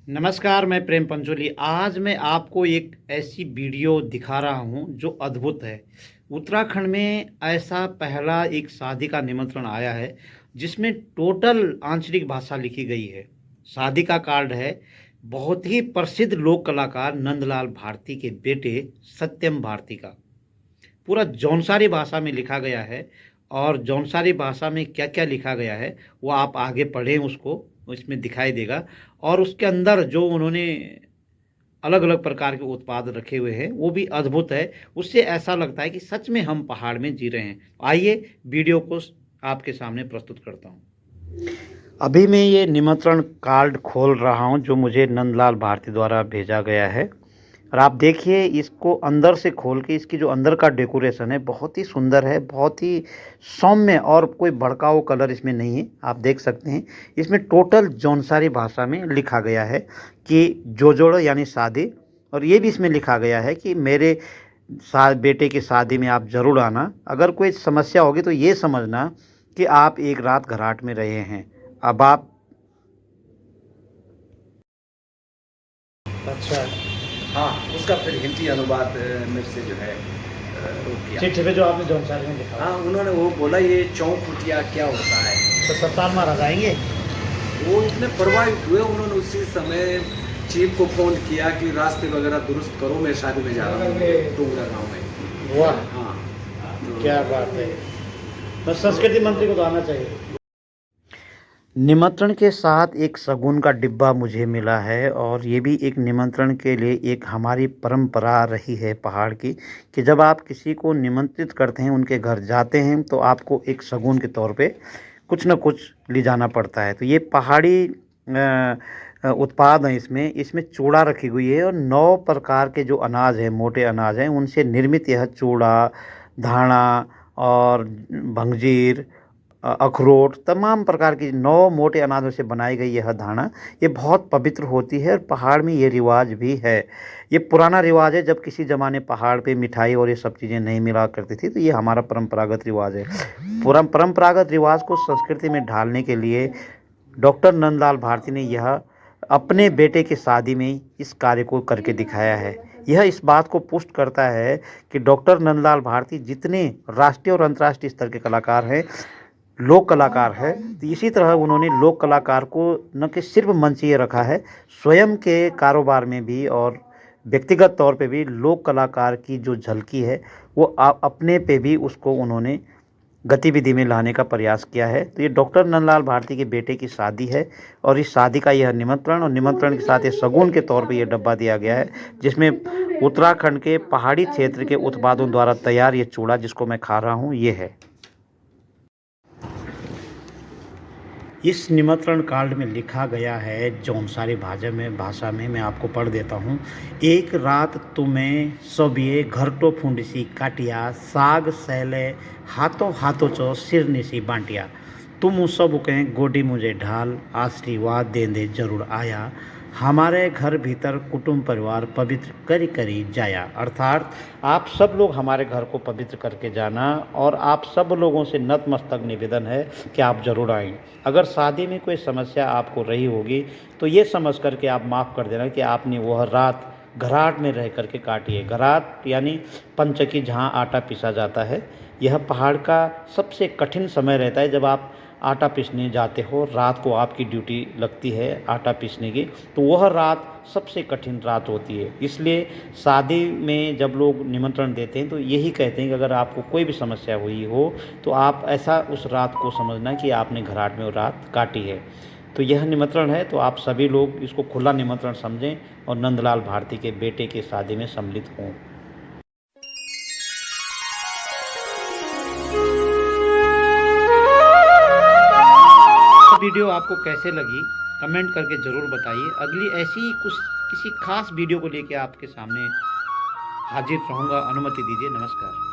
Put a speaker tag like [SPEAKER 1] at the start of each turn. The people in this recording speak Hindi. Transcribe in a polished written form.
[SPEAKER 1] नमस्कार, मैं प्रेम पंचोली। आज मैं आपको एक ऐसी वीडियो दिखा रहा हूं जो अद्भुत है। उत्तराखंड में ऐसा पहला एक शादी का निमंत्रण आया है जिसमें टोटल आंचलिक भाषा लिखी गई है। शादी का कार्ड है बहुत ही प्रसिद्ध लोक कलाकार नंदलाल भारती के बेटे सत्यम भारती का। पूरा जौनसारी भाषा में लिखा गया है और जौनसारी भाषा में क्या क्या लिखा गया है वो आप आगे पढ़ें, उसको इसमें दिखाई देगा। और उसके अंदर जो उन्होंने अलग अलग प्रकार के उत्पाद रखे हुए हैं वो भी अद्भुत है। उससे ऐसा लगता है कि सच में हम पहाड़ में जी रहे हैं। आइए वीडियो को आपके सामने प्रस्तुत करता हूँ। अभी मैं ये निमंत्रण कार्ड खोल रहा हूँ जो मुझे नंदलाल भारती द्वारा भेजा गया है। और आप देखिए इसको अंदर से खोल के, इसकी जो अंदर का डेकोरेशन है बहुत ही सुंदर है, बहुत ही सौम्य, और कोई भड़काऊ कलर इसमें नहीं है। आप देख सकते हैं इसमें टोटल जौनसारी भाषा में लिखा गया है कि जोजोड़ यानी शादी। और ये भी इसमें लिखा गया है कि मेरे बेटे की शादी में आप ज़रूर आना। अगर कोई समस्या होगी तो ये समझना कि आप एक रात घराट में रहे हैं। अब आप अच्छा,
[SPEAKER 2] हाँ, उसका फिर हिंदी अनुवाद मेरे से जो है वो किया।
[SPEAKER 1] चिट्ठी पे जो आपने जौनसारी में लिखा,
[SPEAKER 2] हाँ, उन्होंने वो बोला ये चौखुटिया क्या होता है।
[SPEAKER 1] तो सत्तार महाराज आएंगे।
[SPEAKER 2] वो इतने प्रभावित हुए, उन्होंने उसी समय चीफ को फ़ोन किया कि रास्ते वगैरह दुरुस्त करो, मैं शादी में जा रहा हूँ डूंगरा गाँव में।
[SPEAKER 1] वाह,
[SPEAKER 2] हाँ, तो
[SPEAKER 1] क्या बात है। बस संस्कृति मंत्री को तो आना चाहिए। निमंत्रण के साथ एक शगुन का डिब्बा मुझे मिला है, और ये भी एक निमंत्रण के लिए एक हमारी परंपरा रही है पहाड़ की कि जब आप किसी को निमंत्रित करते हैं, उनके घर जाते हैं, तो आपको एक शगुन के तौर पे कुछ न कुछ ले जाना पड़ता है। तो ये पहाड़ी उत्पाद हैं। इसमें चूड़ा रखी हुई है, और 9 प्रकार के जो अनाज हैं, मोटे अनाज हैं, उनसे निर्मित यह चूड़ा, धाना और भंगजीर, अखरोट, तमाम प्रकार की 9 मोटे अनाजों से बनाई गई यह धाना, ये बहुत पवित्र होती है। और पहाड़ में ये रिवाज भी है। ये पुराना रिवाज है, जब किसी ज़माने पहाड़ पे मिठाई और ये सब चीज़ें नहीं मिला करती थी, तो ये हमारा परंपरागत रिवाज है। परंपरागत रिवाज को संस्कृति में ढालने के लिए डॉक्टर नंदलाल भारती ने यह अपने बेटे की शादी में इस कार्य को करके दिखाया है। यह इस बात को पुष्ट करता है कि डॉक्टर नंदलाल भारती जितने राष्ट्रीय और अंतर्राष्ट्रीय स्तर के कलाकार हैं, लोक कलाकार है, तो इसी तरह उन्होंने लोक कलाकार को न कि सिर्फ मंचीय रखा है, स्वयं के कारोबार में भी और व्यक्तिगत तौर पे भी लोक कलाकार की जो झलकी है वो अपने पे भी उसको उन्होंने गतिविधि में लाने का प्रयास किया है। तो ये डॉक्टर नंदलाल भारती के बेटे की शादी है, और इस शादी का यह निमंत्रण, और निमंत्रण के साथ ये शगुन के तौर पे ये डब्बा दिया गया है, जिसमें उत्तराखंड के पहाड़ी क्षेत्र के उत्पादों द्वारा तैयार ये चूड़ा जिसको मैं खा रहा हूँ ये है। इस निमंत्रण कार्ड में लिखा गया है जौनसारी भाषा में मैं आपको पढ़ देता हूँ। एक रात तुम्हें सबिए घरटो फुंडसी काटिया, साग सैले हाथों हाथों चो सिरनिसी बांटिया, तुम सब कहें गोडी मुझे ढाल, आशीर्वाद देंदे जरूर आया, हमारे घर भीतर कुटुंब परिवार पवित्र करी करी जाया। अर्थात आप सब लोग हमारे घर को पवित्र करके जाना, और आप सब लोगों से नतमस्तक निवेदन है कि आप ज़रूर आएँ। अगर शादी में कोई समस्या आपको रही होगी तो ये समझ कर के आप माफ़ कर देना कि आपने वह रात घराट में रह कर के काटी है। घराट यानी पंचकी, जहाँ आटा पीसा जाता है। यह पहाड़ का सबसे कठिन समय रहता है जब आप आटा पीसने जाते हो। रात को आपकी ड्यूटी लगती है आटा पीसने की, तो वह रात सबसे कठिन रात होती है। इसलिए शादी में जब लोग निमंत्रण देते हैं तो यही कहते हैं कि अगर आपको कोई भी समस्या हुई हो तो आप ऐसा उस रात को समझना कि आपने घराट में वो रात काटी है। तो यह निमंत्रण है, तो आप सभी लोग इसको खुला निमंत्रण समझें और नंदलाल भारती के बेटे की शादी में सम्मिलित हों। वीडियो आपको कैसे लगी कमेंट करके ज़रूर बताइए। अगली ऐसी ही कुछ किसी खास वीडियो को लेकर आपके सामने हाजिर रहूँगा। अनुमति दीजिए। नमस्कार।